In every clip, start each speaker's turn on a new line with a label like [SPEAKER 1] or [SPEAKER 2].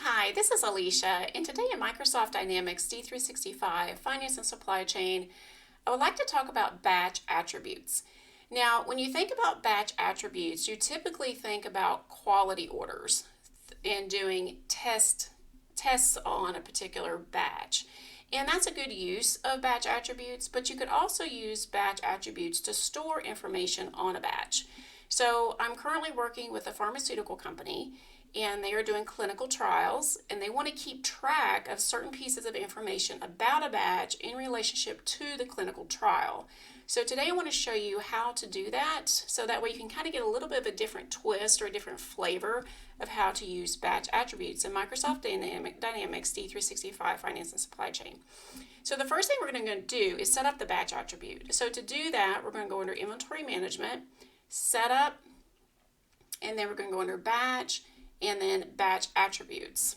[SPEAKER 1] Hi, this is Alicia, and today in Microsoft Dynamics D365 Finance and Supply Chain, I would like to talk about batch attributes. Now, when you think about batch attributes, you typically think about quality orders and doing tests on a particular batch. And that's a good use of batch attributes, but you could also use batch attributes to store information on a batch. So I'm currently working with a pharmaceutical company, and they are doing clinical trials, and they want to keep track of certain pieces of information about a batch in relationship to the clinical trial. So today I want to show you how to do that, so that way you can kind of get a little bit of a different twist or a different flavor of how to use batch attributes in Microsoft Dynamics D365 Finance and Supply Chain. So the first thing we're going to do is set up the batch attribute. So to do that, we're going to go under Inventory Management, Setup, and then we're going to go under Batch, and then batch attributes.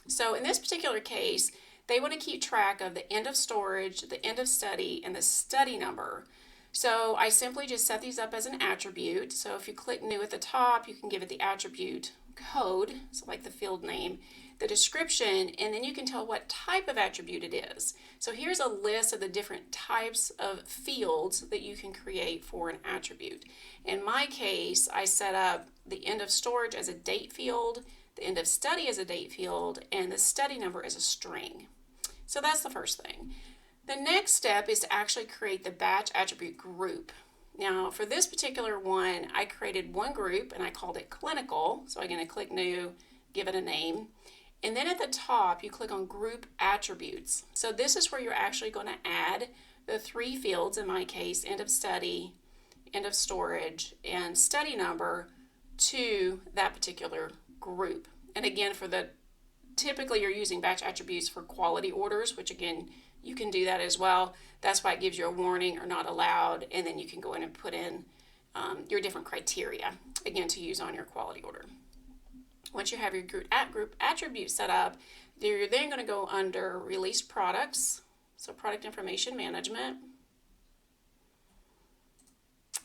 [SPEAKER 1] So in this particular case, they want to keep track of the end of storage, the end of study, and the study number. So I simply just set these up as an attribute. So if you click New at the top, you can give it the attribute code, so like the field name, the description, and then you can tell what type of attribute it is. So here's a list of the different types of fields that you can create for an attribute. In my case, I set up the end of storage as a date field, the end of study as a date field, and the study number as a string. So that's the first thing. The next step is to actually create the batch attribute group. Now for this particular one, I created one group and I called it clinical. So I'm going to click New, give it a name. And then at the top, you click on Group Attributes. So this is where you're actually going to add the three fields, in my case, end of study, end of storage, and study number to that particular group. And again, typically you're using batch attributes for quality orders, which again, you can do that as well. That's why it gives you a warning or not allowed, and then you can go in and put in your different criteria, again, to use on your quality order. Once you have your group attribute set up, you're then going to go under Released Products, so Product Information Management,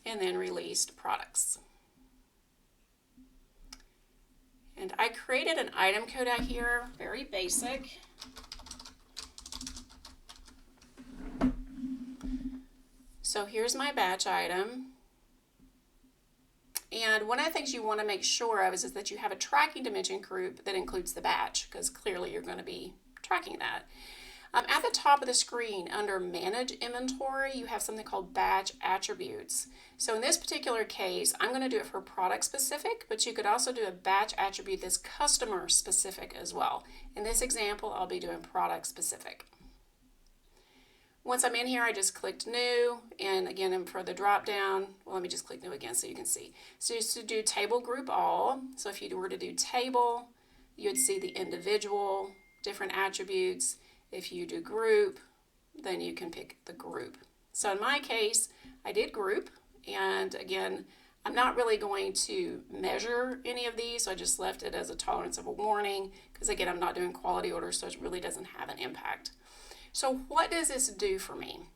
[SPEAKER 1] and then Released Products. And I created an item code out here, very basic. So here's my batch item. And one of the things you want to make sure of is that you have a tracking dimension group that includes the batch, because clearly you're going to be tracking that. At the top of the screen, under Manage Inventory, you have something called Batch Attributes. So in this particular case, I'm going to do it for product specific, but you could also do a batch attribute that's customer specific as well. In this example, I'll be doing product specific. Once I'm in here, I just clicked New, and again, for the drop down, well, let me just click New again so you can see. So just to do Table Group All, so if you were to do Table, you would see the individual, different attributes. If you do Group, then you can pick the group. So in my case, I did Group, and again, I'm not really going to measure any of these, so I just left it as a tolerance of a warning, because again, I'm not doing quality orders, so it really doesn't have an impact. So what does this do for me?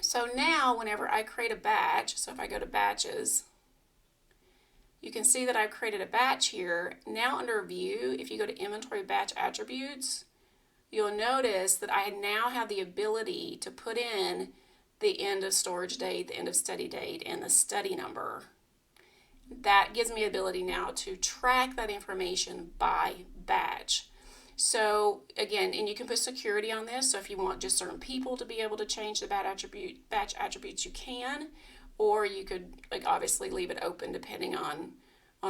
[SPEAKER 1] So now whenever I create a batch, so if I go to Batches, you can see that I've created a batch here. Now under View, if you go to Inventory Batch Attributes, you'll notice that I now have the ability to put in the end of storage date, the end of study date, and the study number. That gives me the ability now to track that information by batch. So again, and you can put security on this, so if you want just certain people to be able to change the batch attributes, you can, or you could obviously leave it open depending on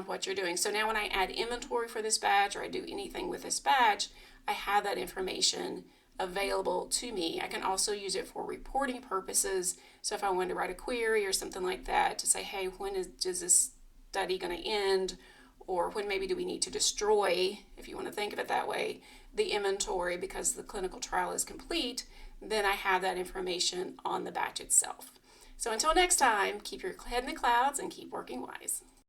[SPEAKER 1] what you're doing. So now when I add inventory for this batch, or I do anything with this batch, I have that information available to me. I can also use it for reporting purposes. So if I wanted to write a query or something like that to say, hey, when is this study going to end? Or when maybe do we need to destroy, if you want to think of it that way, the inventory because the clinical trial is complete, then I have that information on the batch itself. So until next time, keep your head in the clouds and keep working wise.